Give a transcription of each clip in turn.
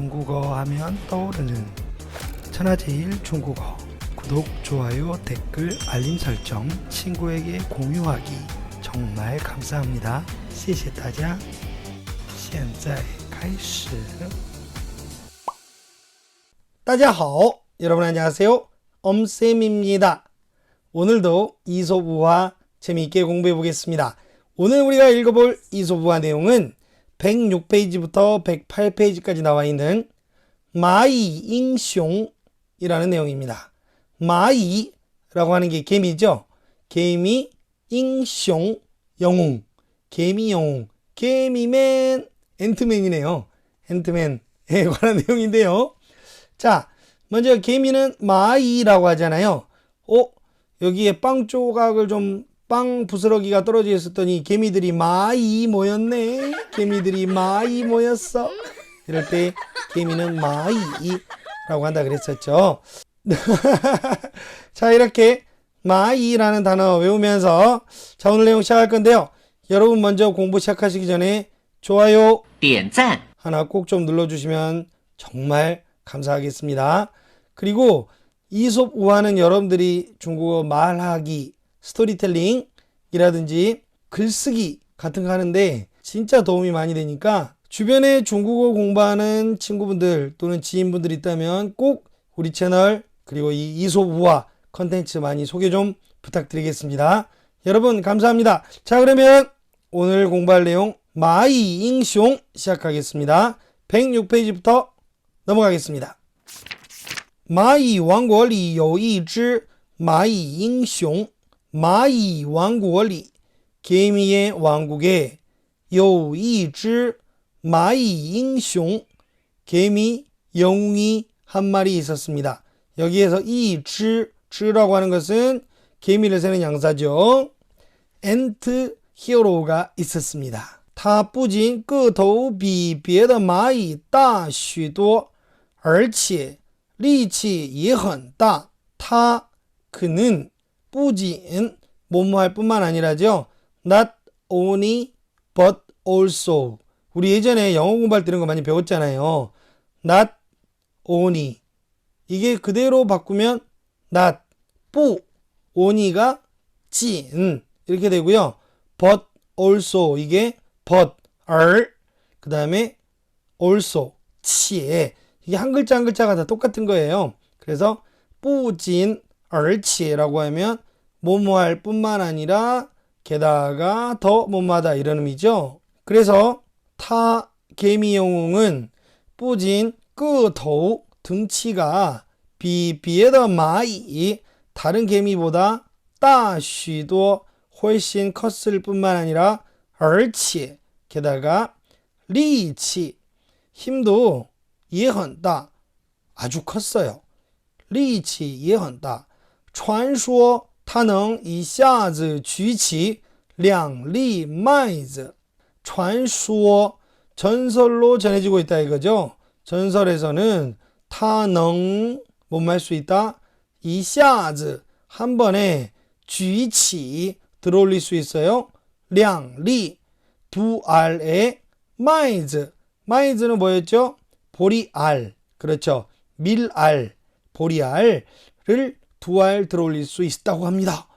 중국어 하면 떠오르는 천하제일 중국어. 구독, 좋아요, 댓글, 알림 설정, 친구에게 공유하기 정말 감사합니다. 谢谢大家. 现在开始. 大家好, 여러분 안녕하세요. 엄쌤입니다. 오늘도 이솝우화 재미있게 공부해 보겠습니다. 오늘 우리가 읽어볼 이솝우화 내용은 106페이지부터 108페이지까지 나와 있는 마이 잉숑이라는 내용입니다. 마이라고 하는 게 개미죠. 개미, 잉숑, 영웅, 개미 영웅, 개미맨, 앤트맨이네요. 앤트맨에 관한 내용인데요. 자, 먼저 개미는 마이라고 하잖아요. 여기에 빵 조각을 빵 부스러기가 떨어져 있었더니 개미들이 마이 모였네. 개미들이 마이 모였어. 이럴 때 개미는 마이라고 한다 그랬었죠. 자, 이렇게 마이라는 단어 외우면서 자, 오늘 내용 시작할 건데요. 여러분 먼저 공부 시작하시기 전에 좋아요, 点赞 하나 꼭 좀 눌러주시면 정말 감사하겠습니다. 그리고 이솝우화는 여러분들이 중국어 말하기, 스토리텔링이라든지 글쓰기 같은 거 하는데 진짜 도움이 많이 되니까 주변에 중국어 공부하는 친구분들 또는 지인분들 있다면 꼭 우리 채널 그리고 이 이솝우화 컨텐츠 많이 소개 좀 부탁드리겠습니다. 여러분 감사합니다. 자, 그러면 오늘 공부할 내용 마이 잉숑 시작하겠습니다. 106페이지부터 넘어가겠습니다. 蚂蚁王国里有一只蚂蚁英雄. 마이 왕국리, 개미의 왕국에 有一只마이 잉숑, 개미 영웅이 한 마리 있었습니다. 여기에서 이 즈라고 하는 것은 개미를 세는 양사죠. 앤트 히어로가 있었습니다. 他不仅个头比别的蚂蚁大许多，而且力气也很大. 그는 不仅 뭐뭐할 뿐만 아니라죠. Not only but also. 우리 예전에 영어 공부할 때 이런 거 많이 배웠잖아요. Not only. 이게 그대로 바꾸면 not, 不, only가 仅 이렇게 되고요. But also 이게 but, 그 다음에 also, 且 이게 한 글자 한 글자가 다 똑같은 거예요. 그래서 不仅而且라고 하면 뭐뭐할 뿐만 아니라 게다가 더 뭐뭐하다 이런 의미죠. 그래서 타 개미 영웅은 不仅个头 등치가 比别的蚂蚁 다른 개미보다 大许多 훨씬 컸을 뿐만 아니라 而且 게다가 力气 힘도 也很大 아주 컸어요. 力气也很大传说他能一下子举起2粒麦子. 传说 전설로 전해지고 있다 이거죠. 전설에서는 他能 뭐뭐 할 수 있다. 一下子 한 번에 举起 들어올릴 수 있어요. 2粒 두 알의 麦子 마이즈는 뭐였죠? 보리알. 그렇죠. 밀알, 보리알을 2알 들어올릴 수 있다고 합니다.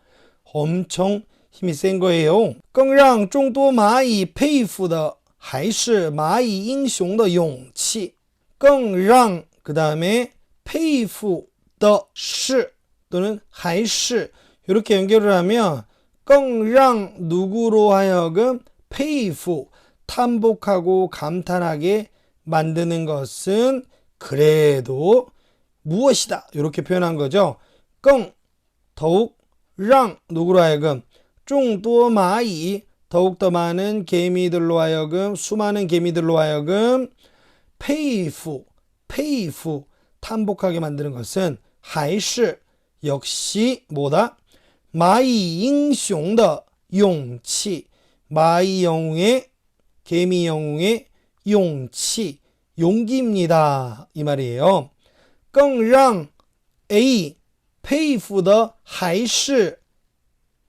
엄청 힘이 센 거예요. 更让众多蚂蚁佩服的还是蚂蚁英雄的勇气. 更让 그 다음에 佩服的是 또는 还是 이렇게 연결을 하면 更让 누구로 하여금 佩服 탐복하고 감탄하게 만드는 것은 그래도 무엇이다 이렇게 표현한 거죠. 更 더욱 让 누구로 하여금 众多蚂蚁 더욱더 많은 개미들로 하여금 수많은 개미들로 하여금 佩服 탐복하게 만드는 것은 还是 역시 뭐다? 蚂蚁英雄的勇气 마이 영웅의 개미 영웅의 勇气 용기입니다 이 말이에요. 更让 A 佩服的还是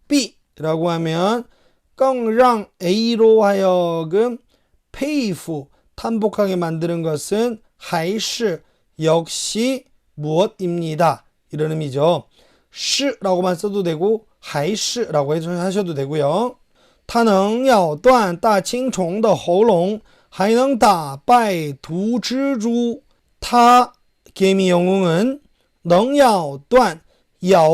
B 라고 하면 更让 A로 하여금 佩服 탐복하게 만드는 것은 还是 역시 무엇입니다. 이런 의미죠. 是라고만 써도 되고 还是라고 하셔도 되고요. 它能咬断大青虫的喉咙还能打败毒蜘蛛它 개미 영웅은 能咬断 咬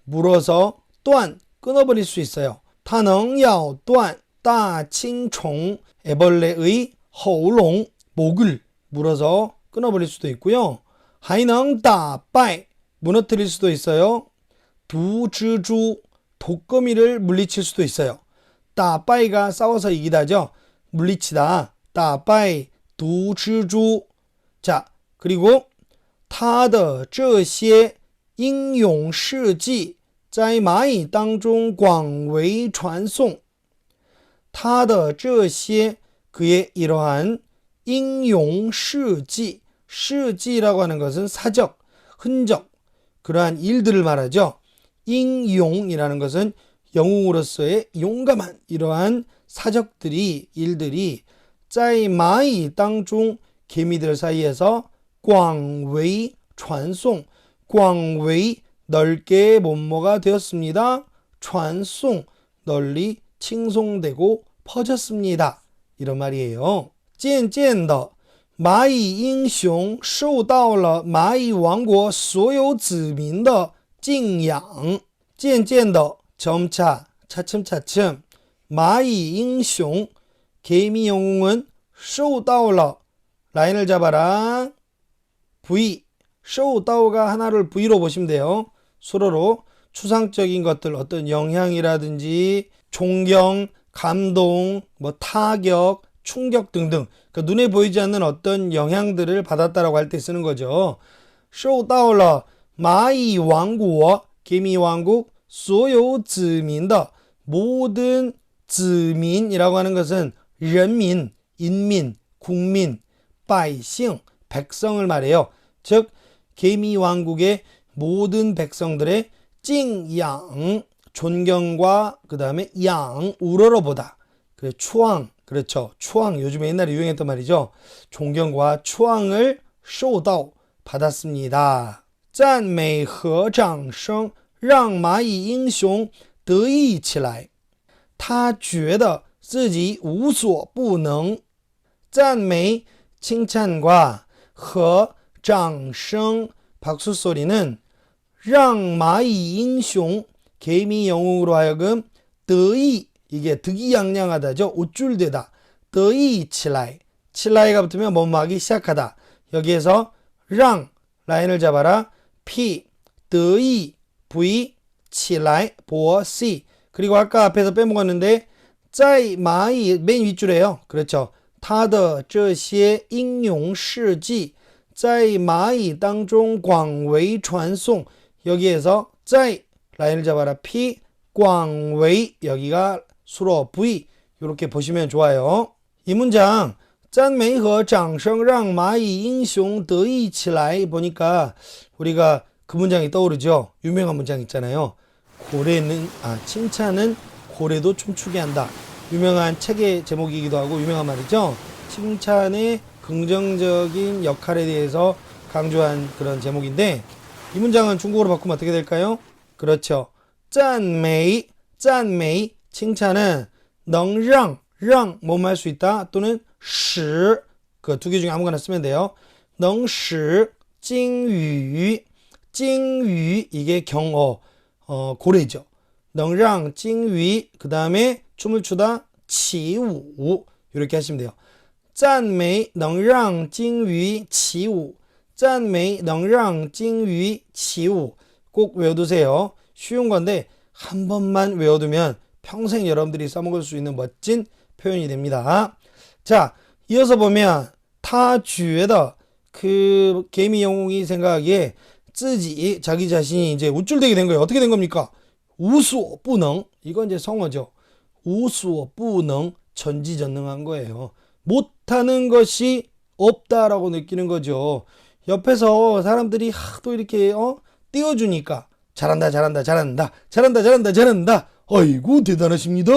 물어서 断 끊어버릴 수 있어요. 它能咬断大青虫 애벌레의 喉咙 목을 물어서 끊어버릴 수도 있고요. 还能打败 무너뜨릴 수도 있어요. 毒蜘蛛 독거미를 물리칠 수도 있어요. 打败가 싸워서 이기다죠. 물리치다. 打败毒蜘蛛 자, 그리고 他的这些英勇事迹在蚂蚁当中广为传颂他的这些 그의 이러한 英勇事迹 事迹라고 하는 것은 사적, 흔적 그러한 일들을 말하죠. 英勇이라는 것은 영웅으로서의 용감한 이러한 사적들이 일들이 在蚂蚁当中 개미들 사이에서 广为传颂 广为 넓게 뭐뭐가 되었습니다. 传颂 널리 칭송되고 퍼졌습니다. 이런 말이에요. 渐渐的蚂蚁英雄受到了蚂蚁王国所有子民的敬仰渐渐的 점차 차츰차츰 蚂蚁英雄 개미 영웅은 受到了 라인을 잡아라 V 受到가 하나를 V로 보시면 돼요. 서로로 추상적인 것들 어떤 영향이라든지 존경, 감동, 뭐 타격, 충격 등등 그러니까 눈에 보이지 않는 어떤 영향들을 받았다라고 할 때 쓰는 거죠. 受到了蚂蚁王国 개미 왕국 所有子民的 모든 子民이라고 하는 것은 人民, 인민, 국민, 百姓, 백성을 말해요. 즉 개미 왕국의 모든 백성들의 敬仰 존경과 그 다음에 양 우러러보다 그 추앙 그렇죠. 추앙 요즘에 옛날에 유행했던 말이죠. 존경과 추앙을 受到 받았습니다. 赞美和掌声让蚂蚁英雄得意起来他觉得自己无所不能赞美 칭찬과 和掌声 박수 소리는 让蚂蚁英雄 개미 영웅으로 하여금 得意 이게 득이양양하다죠. 우쭐대다. 得意起来 칠라이가 붙으면 뭐뭐하기 시작하다. 여기에서 让 라인을 잡아라. P 得意 V 起来 보어 C 그리고 아까 앞에서 빼먹었는데 在蚂蚁 맨 윗줄에요. 그렇죠. 他的这些英勇事迹在蚂蚁当中广为传颂 여기에서 在 라인을 잡아라 P 广为 여기가 수로 V 이렇게 보시면 좋아요. 이 문장 赞美和掌声让蚂蚁英雄得意起来 보니까 우리가 그 문장이 떠오르죠. 유명한 문장 있잖아요. 칭찬은 고래도 춤추게 한다. 유명한 책의 제목이기도 하고 유명한 말이죠. 칭찬의 긍정적인 역할에 대해서 강조한 그런 제목인데 이 문장은 중국어로 바꾸면 어떻게 될까요? 그렇죠. 赞美 칭찬은 能让 뭐뭐 할 수 있다 또는 使 그 두 개 중에 아무거나 쓰면 돼요. 能使 징유 이게 경어 고래죠. 能让 징유 그 다음에 춤을 추다 起舞 이렇게 하시면 돼요. 赞美能让鲸鱼起舞赞美能让鲸鱼起舞 꼭 외워두세요. 쉬운 건데 한 번만 외워두면 평생 여러분들이 써먹을 수 있는 멋진 표현이 됩니다. 자, 이어서 보면 他觉得 그 개미 영웅이 생각하기에 自己 자기 자신이 이제 우쭐대게 된 거예요. 어떻게 된 겁니까? 无所不能 이건 이제 성어죠. 无所不能 전지전능한 거예요. 못하는 것이 없다라고 느끼는 거죠. 옆에서 사람들이 또 이렇게 띄워주니까 잘한다 아이고 대단하십니다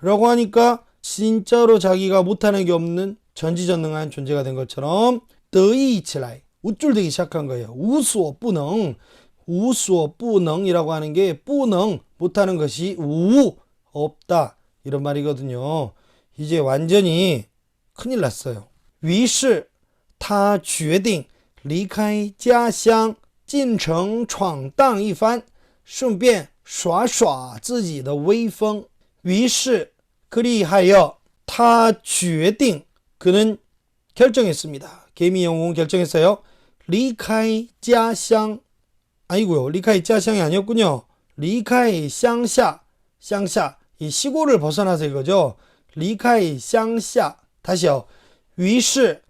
라고 하니까 진짜로 자기가 못하는 게 없는 전지전능한 존재가 된 것처럼 得意起来, 우쭐대기 시작한 거예요. 无所不能, 无所不能이라고 하는 게 不能, 못하는 것이 无, 없다 이런 말이거든요. 이제 완전히 큰일 났어요. 于是他决定离开家乡进城闯荡一番顺便耍耍自己的威风于是 그리하여 他决定 그는 결정했습니다. 개미 영웅은 결정했어요. 离开家乡 아니고요. 离开家乡이 아니었군요. 离开乡下 乡下 이 시골을 벗어나서 이거죠. 离开乡下 다시요. 于是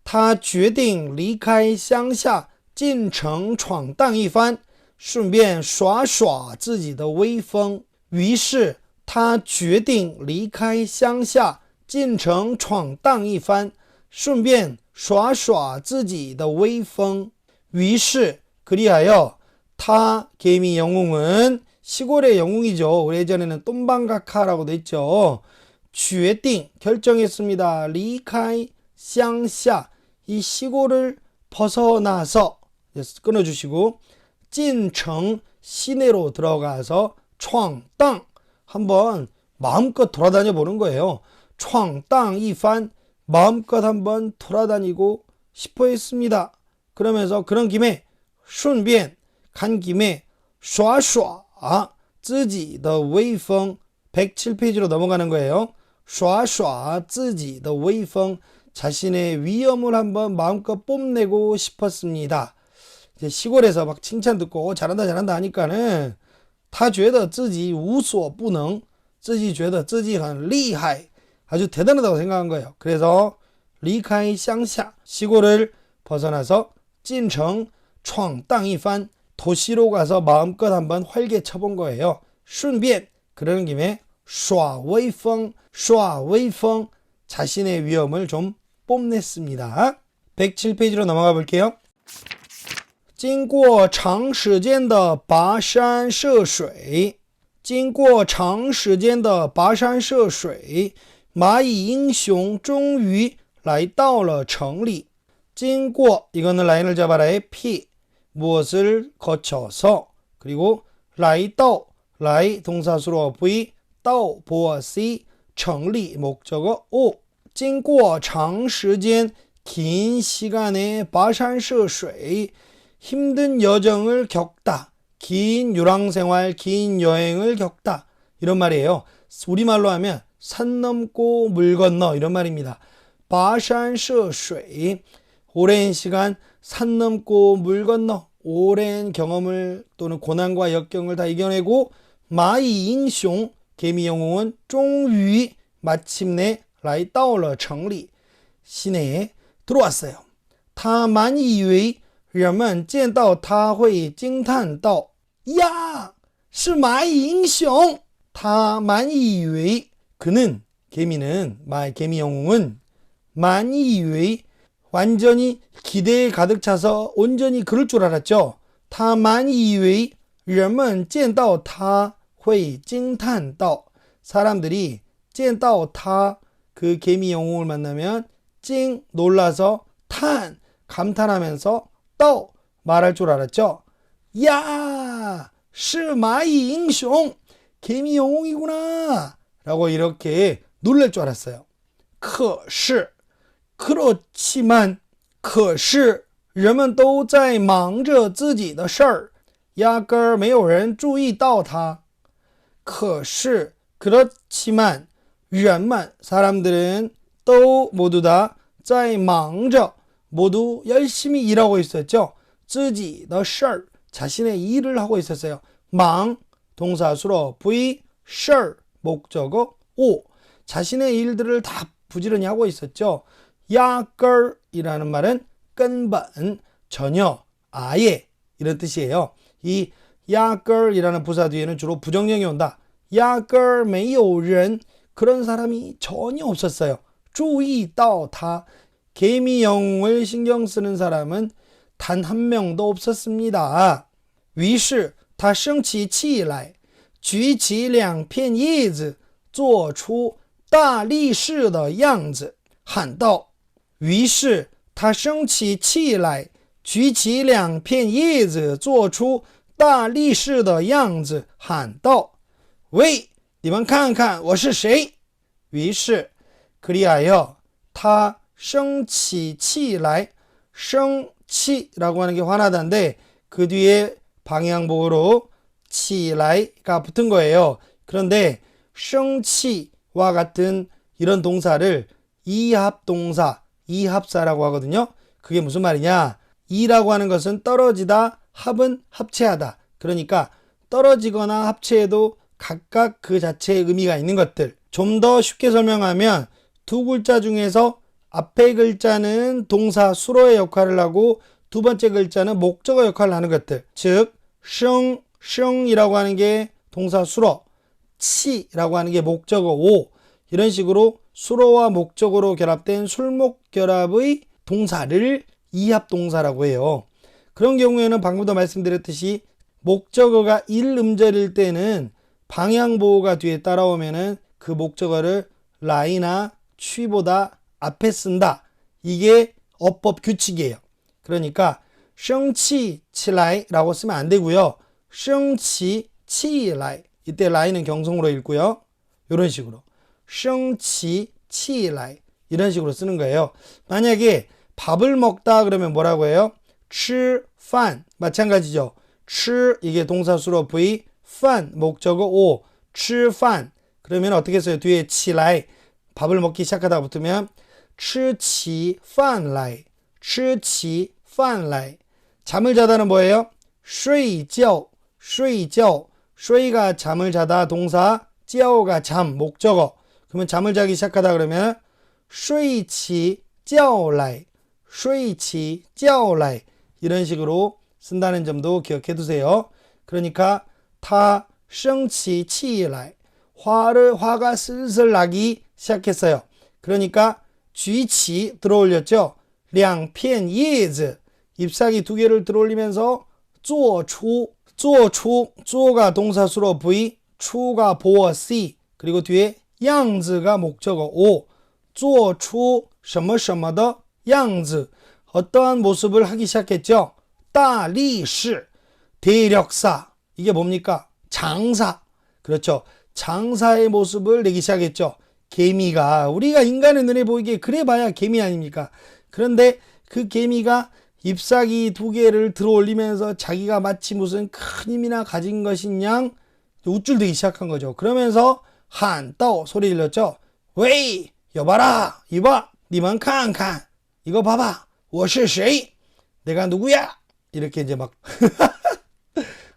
他决定离开乡下进城闯荡一番顺便耍耍自己的威风于是他决定离开乡下进城闯荡一番顺便耍耍自己的威风于是 그리하여 他 개미 영웅은 시골의 영웅이죠. 우리 예전에는 똠방가카라고도 했죠. 决定 결정했습니다. 离开乡下 이 시골을 벗어나서 끊어주시고 进城 시내로 들어가서 闯荡 한번 마음껏 돌아다녀 보는 거예요. 闯荡一番 마음껏 한번 돌아다니고 싶어 했습니다. 그러면서 그런 김에 顺便 간 김에 耍耍 自己的威风 107페이지로 넘어가는 거예요. 耍耍自己的威风 자신의 위엄을 한번 마음껏 뽐내고 싶었습니다. 이제 시골에서 막 칭찬 듣고 잘한다 잘한다 하니까는 他觉得自己无所不能自己觉得自己很厉害 아주 대단하다고 생각한 거예요. 그래서 离开乡下 시골을 벗어나서 进城闯荡一番 도시로 가서 마음껏 한번 활개 쳐본 거예요. 顺便 그러는 김에 耍威风 耍威风 자신의 위엄을 좀 뽐냈습니다. 107페이지로 넘어가 볼게요. 经过长时间的跋山涉水经过长时间的跋山涉水蚂蚁英雄终于来到了城里经过 이거는 라인을 잡아라의 P 무엇을 거쳐서 그리고 来到 来 동사수로 V 到 보어 C 城里 목적어 O 经过长时间 긴 시간의 跋山涉水 힘든 여정을 겪다 긴 유랑생활 긴 여행을 겪다 이런 말이에요. 우리말로 하면 산 넘고 물 건너 이런 말입니다. 跋山涉水 오랜 시간 산 넘고 물 건너 오랜 경험을 또는 고난과 역경을 다 이겨내고 마이 잉숑 개미 영웅은 终于 마침내 来到了城里 시내에 들어왔어요. 他满以为人们见到他会惊叹道呀是蚂蚁英雄他满以为 그는 개미는 개미 영웅은 满以为 완전히 기대에 가득 차서 온전히 그럴 줄 알았죠. 他满以为人们见到他会惊叹道 사람들이 见到他 그 개미 영웅을 만나면 찡 놀라서 탄 감탄하면서 또 말할 줄 알았죠. 야, 是蚂蚁英雄 개미 영웅이구나 라고 이렇게 놀랄 줄 알았어요. 可是 그렇지만 可是人们都在忙着自己的事儿压根儿没有人注意到他可是 그렇지만 人们 사람들은 또 모두 다 在忙着 모두 열심히 일하고 있었죠. 自己的事儿 자신의 일을 하고 있었어요. 忙 동사수로 V 事儿 목적어 O 자신의 일들을 다 부지런히 하고 있었죠. 压根儿 이라는 말은 根本 전혀 아예 이런 뜻이에요. 이 压根儿 이라는 부사 뒤에는 주로 부정형이 온다. 压根儿没有人 그런 사람이 전혀 없었어요. 注意到他 개미 영웅을 신경 쓰는 사람은 단 한 명도 없었습니다. 于是他生起气来举起两片叶子做出大力士的样子喊道于是他生起气来，举起两片叶子，做出大力士的样子，喊道：喂，你们看看我是谁？于是 그리하여 他生起气来，生气라고 하는 게 화나다인데 그 뒤에 방향복으로 起来가 붙은 거예요. 그런데 生气와 같은 이런 동사를 이합동사, 이합사라고 하거든요. 그게 무슨 말이냐? 이라고 하는 것은 떨어지다, 합은 합체하다. 그러니까 떨어지거나 합체해도 각각 그 자체의 의미가 있는 것들. 좀 더 쉽게 설명하면 두 글자 중에서 앞에 글자는 동사 수로의 역할을 하고 두 번째 글자는 목적어 역할을 하는 것들. 즉, 성이라고 하는 게 동사 수로, 치라고 하는 게 목적어 오. 이런 식으로 수로와 목적어로 결합된 술목 결합의 동사를 이합동사라고 해요. 그런 경우에는 방금도 말씀드렸듯이 목적어가 1음절일 때는 방향보호가 뒤에 따라오면은 그 목적어를 라이나 취보다 앞에 쓴다. 이게 어법 규칙이에요. 그러니까 生气起来라고 쓰면 안 되고요. 生气起来. 이때 라이는 경성으로 읽고요. 이런 식으로 生气起来 이런 식으로 쓰는 거예요. 만약에 밥을 먹다 그러면 뭐라고 해요? 吃饭 마찬가지죠. 吃 이게 동사 수로 V, 饭 목적어 오, 吃饭 그러면 어떻게 써요? 뒤에 起来 밥을 먹기 시작하다 붙으면 吃起饭来 吃起饭来 잠을 자다는 뭐예요? 睡觉 睡觉 睡가 잠을 자다 동사, 觉가 잠 목적어. 그러면 잠을 자기 시작하다 그러면 睡起觉来 睡起觉来 이런 식으로 쓴다는 점도 기억해 두세요. 그러니까 他生起气来 화가 슬슬 나기 시작했어요. 그러니까 举起 들어올렸죠. 两片叶子 잎사귀 두 개를 들어올리면서 做出 조가 동사 수로 V, 추가 보어 C, 그리고 뒤에 样子가 목적어 O, 做出什么什么的样子 어떠한 모습을 하기 시작했죠. 大力士 대력사 이게 뭡니까? 장사 그렇죠. 장사의 모습을 내기 시작했죠. 개미가 우리가 인간의 눈에 보이기에 그래봐야 개미 아닙니까? 그런데 그 개미가 잎사귀 두 개를 들어 올리면서 자기가 마치 무슨 큰 힘이나 가진 것인 양 우쭐대기 시작한 거죠. 그러면서 한따오 소리 질렀죠. 웨이 여봐라 이봐 니만 칸칸 이거 봐봐 我是谁 내가 누구야 이렇게 이제 막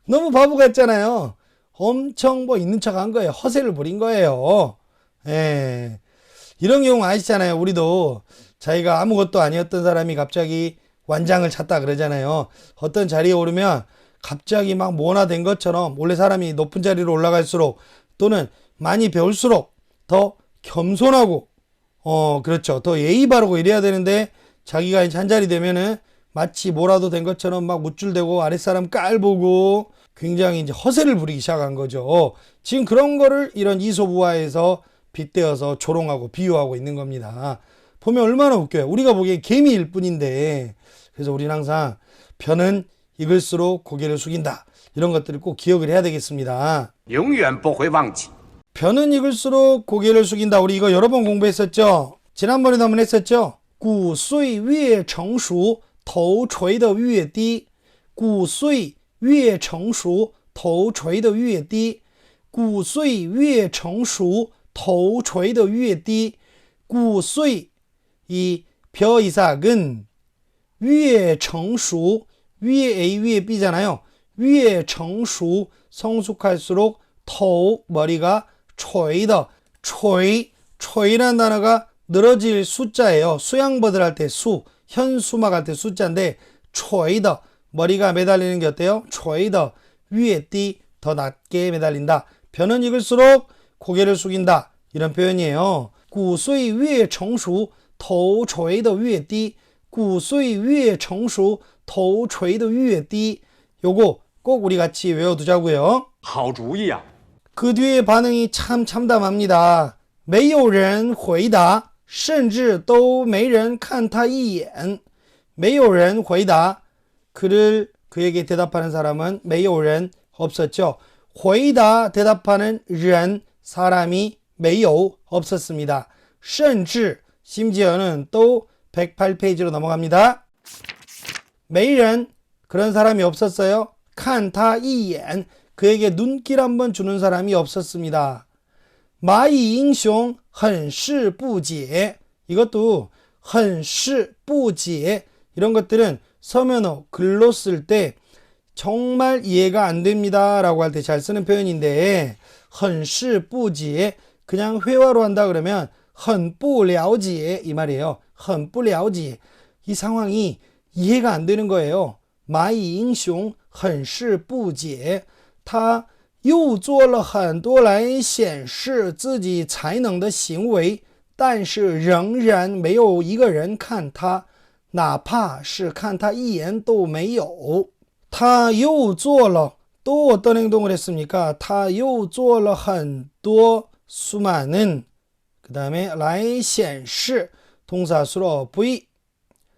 너무 바보 같잖아요. 엄청 뭐 있는 척 한 거예요. 허세를 부린 거예요. 예. 이런 경우 아시잖아요. 우리도 자기가 아무것도 아니었던 사람이 갑자기 완장을 찾다 그러잖아요. 어떤 자리에 오르면 갑자기 막 뭐나 된 것처럼 원래 사람이 높은 자리로 올라갈수록 또는 많이 배울수록 더 겸손하고 그렇죠. 더 예의 바르고 이래야 되는데 자기가 이제 한 자리 되면은 마치 뭐라도 된 것처럼 막 우쭐대고 아랫사람 깔보고 굉장히 이제 허세를 부리기 시작한 거죠. 지금 그런 거를 이런 이솝우화에서 빗대어서 조롱하고 비유하고 있는 겁니다. 보면 얼마나 웃겨요. 우리가 보기에 개미일 뿐인데 그래서 우리는 항상 변은 익을수록 고개를 숙인다. 이런 것들을 꼭 기억을 해야 되겠습니다. 永远不会忘记. 변은 익을수록 고개를 숙인다. 우리 이거 여러 번 공부했었죠. 지난번에도 한번 했었죠. 骨髓越成熟头垂得越低骨髓越成熟头垂得越低骨髓越成熟头垂得越低骨髓 이 벼이삭은 越成熟 위에 A 위에 B잖아요. 越成熟 성숙할수록 头 머리가 垂的 垂라는 단어가 늘어질 숫자예요. 수양버들 할 때 수, 현수막 할 때 숫자인데 垂的 머리가 매달리는 게 어때요? 垂的 위에 띠 더 낮게 매달린다. 변은 익을수록 고개를 숙인다. 이런 표현이에요. 骨髓越成熟头垂得越低骨髓越成熟头垂得越低 요거 꼭 우리 같이 외워두자고요. 好主意啊. 그 뒤에 반응이 참 참담합니다. 没有人回答甚至都没人看他一眼没有人回答. 그에게 대답하는 사람은 没有人 없었죠. 回答 대답하는 人 사람이 没有 없었습니다. 甚至 심지어는 또 108페이지로 넘어갑니다. 没人 그런 사람이 없었어요. 看他一眼 그에게 눈길 한번 주는 사람이 없었습니다. 蚂蚁英雄很是不解 이것도 很是不解 이런 것들은 서면어 글로 쓸 때 정말 이해가 안 됩니다 라고 할 때 잘 쓰는 표현인데 很是不解 그냥 회화로 한다 그러면 很不了解 이 말이에요. 很不了解 이 상황이 이해가 안 되는 거예요. 蚂蚁英雄很是不解他又做了很多来显示自己才能的行为但是仍然没有一个人看他哪怕是看他一眼都没有他又做了또 어떤 행동을 했습니까? 他又做了很多 수많은 그 다음에 来显示 동사수로 V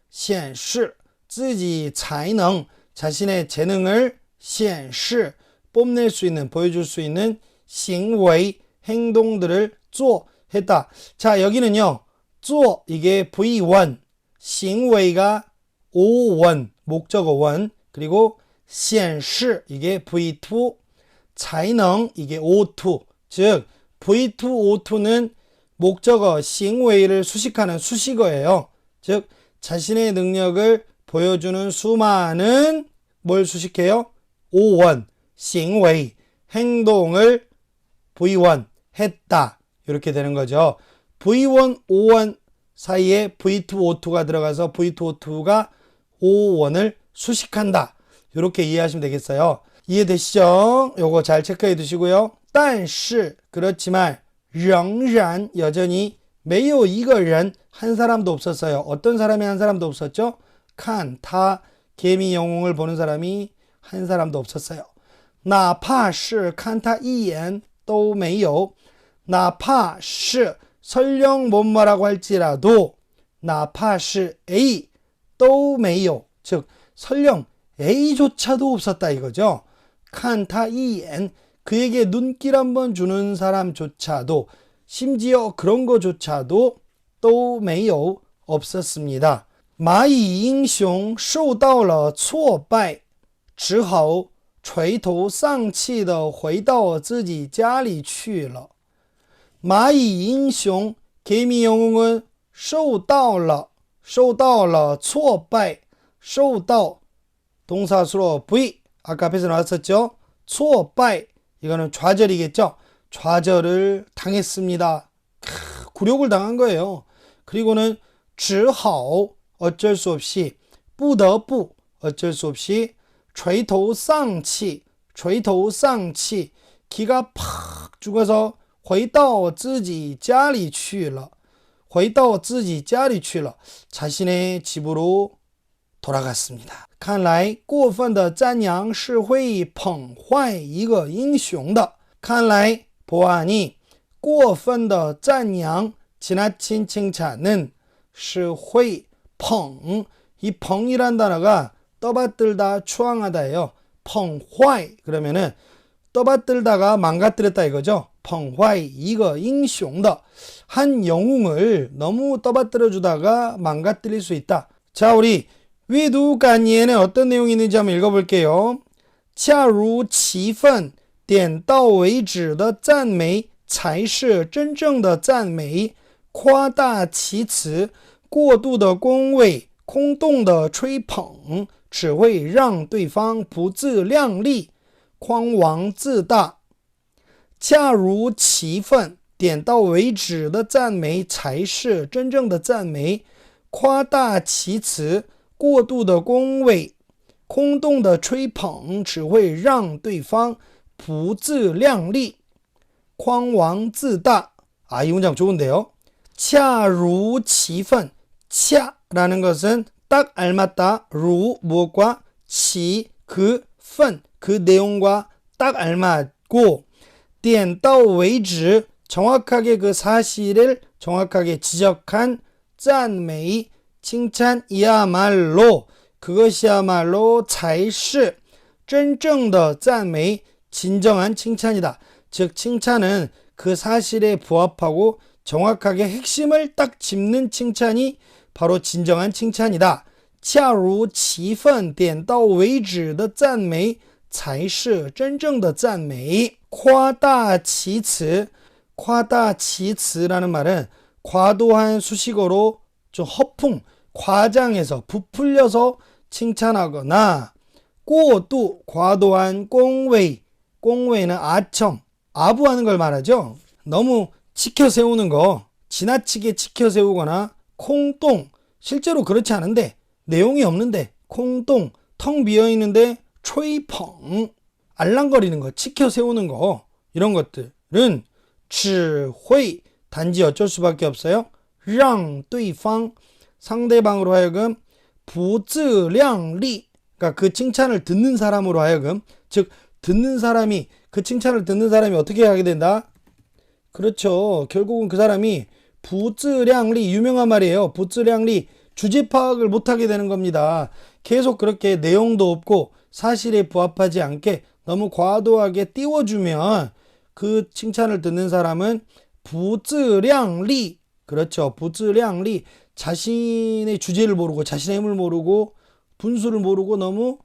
显示自己才能 자신의 재능을 显示 뽐낼 수 있는 보여줄 수 있는 行为 행동들을 做 했다. 자 여기는요 做 이게 V1 行为가 O1 목적어 1 그리고 显示 이게 V2 才能 이게 O2 즉 V2 O2는 목적어 行为를 수식하는 수식어예요. 즉 자신의 능력을 보여주는 수많은 뭘 수식해요? O1 行为 행동을 V1 했다 이렇게 되는 거죠. V1 O1 사이에 V2 O2가 들어가서 V2 O2가 O1을 수식한다 이렇게 이해하시면 되겠어요. 이해되시죠? 요거 잘 체크해 두시고요. 但是 그렇지만 仍然 여전히 没有一个人 한 사람도 없었어요. 어떤 사람이 한 사람도 없었죠? 看他 개미 영웅을 보는 사람이 한 사람도 없었어요. 哪怕是看他一眼都没有哪怕是 설령 뭐뭐라고 할지라도 哪怕是 A 都没有 즉 설령 A조차도 없었다 이거죠. 看他一眼 그에게 눈길 한번 주는 사람조차도 심지어 그런 거조차도 都没有 없었습니다. 蚂蚁英雄受到了挫败只好垂头丧气地回到自己家里去了蚂蚁英雄 개미 영웅은 受到了挫败受到 동사수로 V 아까 앞에서 나왔었죠. 挫败 이거는 좌절이겠죠. 좌절을 당했습니다. 굴욕을 당한 거예요. 그리고는 只好 어쩔 수 없이 不得不 어쩔 수 없이 垂头丧气 기가 팍 죽어서 回到自己家里去了回到自己家里去了 자신의 집으로 돌아갔습니다. 看来过分的赞扬是会捧坏一个英雄的看来 보아하니 过分的赞扬 지나친 칭찬은 是会捧 이 펑이란 단어가 떠받들다 추앙하다예요. 捧坏 그러면은 떠받들다가 망가뜨렸다 이거죠. 捧坏一个英雄的 한 영웅을 너무 떠받들어 주다가 망가뜨릴 수 있다. 자 우리 위두간이에는 어떤 내용이 있는지 한번 읽어볼게요. 恰如其分点到为止的赞美才是真正的赞美夸大其词过度的恭维空洞的吹捧只会让对方不自量力狂妄自大恰如其分点到为止的赞美才是真正的赞美夸大其词过度的恭维空洞的吹捧只会让对方不自量力狂妄自大아, 이 문장 좋은데요. 恰如其分 恰라는 것은 딱 알맞다 루 무엇과 치 그 phân 그 내용과 딱 알맞고 点到为止 정확하게 그 사실을 정확하게 지적한 赞美 칭찬이야말로 그것이야말로 才是真正的赞美 진정한 칭찬이다. 즉 칭찬은 그 사실에 부합하고 정확하게 핵심을 딱 짚는 칭찬이 바로 진정한 칭찬이다. 恰如其分点到为止的赞美才是真正的赞美. 夸大其词 夸大其词라는 말은 과도한 수식어로 좀 허풍, 과장해서 부풀려서 칭찬하거나 过度 과도한 恭维 恭维는 아첨, 아부하는 걸 말하죠. 너무 치켜세우는 거, 지나치게 치켜세우거나 空洞 실제로 그렇지 않은데 내용이 없는데 空洞 텅 비어있는데 吹捧 알랑거리는 거, 치켜세우는 거 이런 것들은 只会 단지 어쩔 수밖에 없어요. 让对方 상대방으로 하여금 不自量力 그러니까 그 칭찬을 듣는 사람으로 하여금 즉 듣는 사람이 그 칭찬을 듣는 사람이 어떻게 하게 된다? 그렇죠. 결국은 그 사람이 不自量力 유명한 말이에요. 不自量力 주제 파악을 못하게 되는 겁니다. 계속 그렇게 내용도 없고 사실에 부합하지 않게 너무 과도하게 띄워주면 그 칭찬을 듣는 사람은 不自量力 그렇죠. 不自量力 자신의 주제를 모르고 자신의 힘을 모르고 분수를 모르고 너무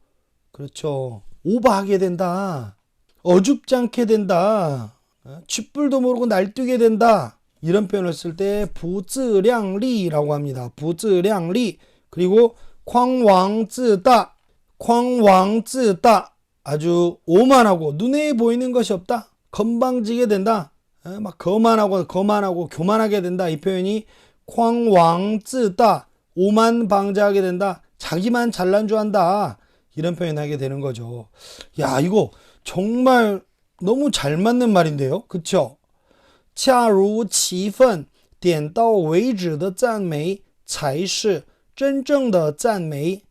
그렇죠. 오버하게 된다. 어줍지 않게 된다. 쥐뿔도 모르고 날뛰게 된다. 이런 표현을 쓸 때 不自量力라고 합니다. 不自量力 그리고 狂妄自大 狂妄自大 아주 오만하고 눈에 보이는 것이 없다. 건방지게 된다. 막 거만하고 교만하게 된다. 이 표현이 狂妄自大 오만방자하게 된다. 자기만 잘난 줄 안다. 이런 표현 하게 되는 거죠. 야, 이거 정말 너무 잘 맞는 말인데요. 그쵸? 恰如其分点到为止的赞美才是真正的赞美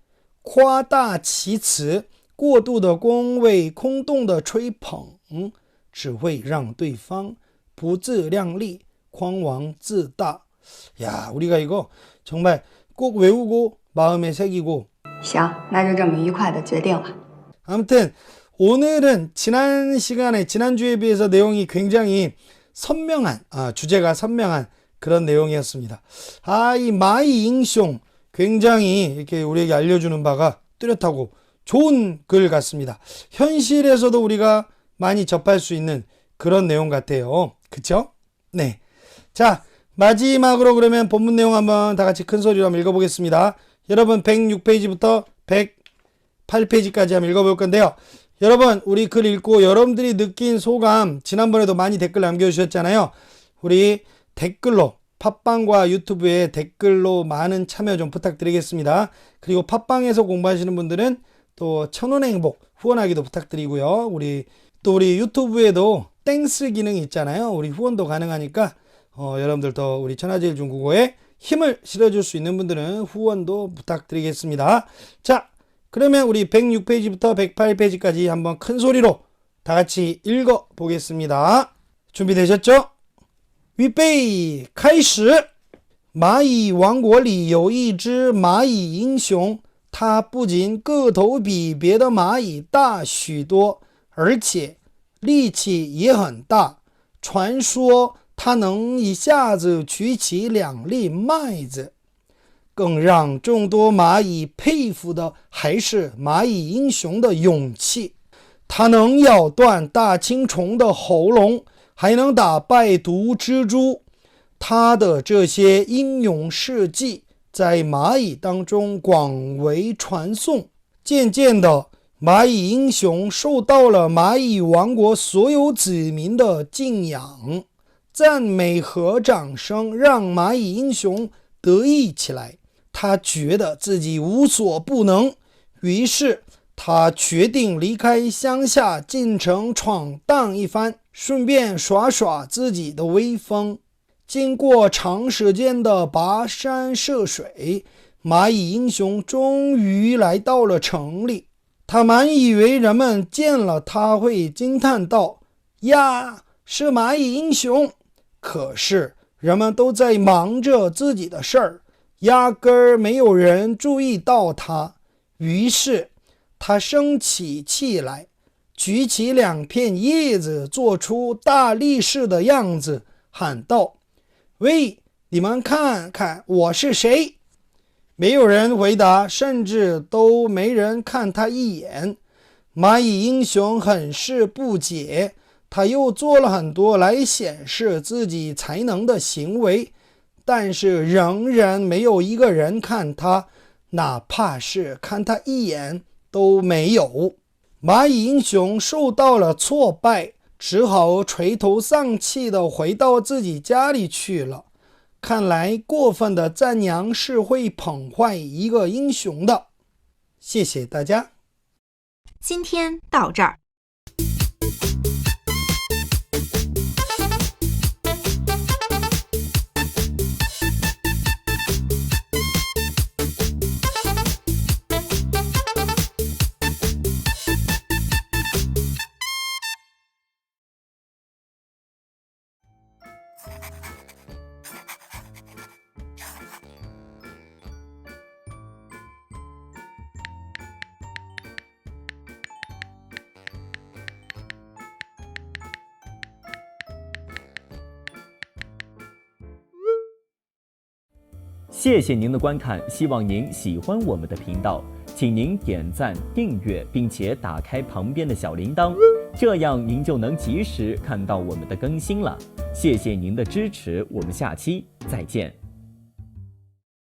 夸大其词过度的恭维空洞的吹捧只会让对方不自量力狂妄自大 야, 우리가 이거 정말 꼭 외우고 마음에 새기고 行，那就这么愉快的决定了。 아무튼 오늘은 지난주에 비해서 내용이 굉장히 선명한 주제가 선명한 그런 내용이었습니다. 이 마이 잉숑 굉장히 이렇게 우리에게 알려주는 바가 뚜렷하고 좋은 글 같습니다. 현실에서도 우리가 많이 접할 수 있는 그런 내용 같아요. 그쵸? 네. 자, 마지막으로 그러면 본문 내용 한번 다 같이 큰 소리로 한번 읽어보겠습니다. 여러분 106페이지부터 108페이지까지 한번 읽어볼 건데요. 여러분 우리 글 읽고 여러분들이 느낀 소감 지난번에도 많이 댓글 남겨주셨잖아요. 우리 댓글로 팟빵과 유튜브에 댓글로 많은 참여 좀 부탁드리겠습니다. 그리고 팟빵에서 공부하시는 분들은 또 1000원의 행복 후원하기도 부탁드리고요. 우리 유튜브에도 땡스 기능이 있잖아요. 우리 후원도 가능하니까 여러분들 더 우리 천하제일 중국어에 힘을 실어줄 수 있는 분들은 후원도 부탁드리겠습니다. 자, 그러면 우리 106페이지부터 108페이지까지 한번 큰 소리로 다 같이 읽어 보겠습니다. 준비되셨죠? 预备开始蚂蚁王国里有一只蚂蚁英雄它不仅个头比别的蚂蚁大许多而且力气也很大传说它能一下子举起2粒麦子更让众多蚂蚁佩服的还是蚂蚁英雄的勇气它能咬断大青虫的喉咙还能打败毒蜘蛛他的这些英勇事迹在蚂蚁当中广为传颂渐渐的蚂蚁英雄受到了蚂蚁王国所有子民的敬仰赞美和掌声让蚂蚁英雄得意起来他觉得自己无所不能于是他决定离开乡下进城闯荡一番顺便耍耍自己的威风经过长时间的跋山涉水蚂蚁英雄终于来到了城里他满以为人们见了他会惊叹道呀是蚂蚁英雄可是人们都在忙着自己的事儿压根儿没有人注意到他。于是他生起气来，举起2片叶子，做出大力士的样子，喊道：喂，你们看看我是谁？没有人回答，甚至都没人看他一眼。蚂蚁英雄很是不解，他又做了很多来显示自己才能的行为，但是仍然没有一个人看他，哪怕是看他一眼都没有。蚂蚁英雄受到了挫败，只好垂头丧气地回到自己家里去了。看来过分的赞扬是会捧坏一个英雄的。谢谢大家。今天到这儿。谢谢您的观看，希望您喜欢我们的频道，请您点赞、订阅，并且打开旁边的小铃铛，这样您就能及时看到我们的更新了。谢谢您的支持，我们下期再见。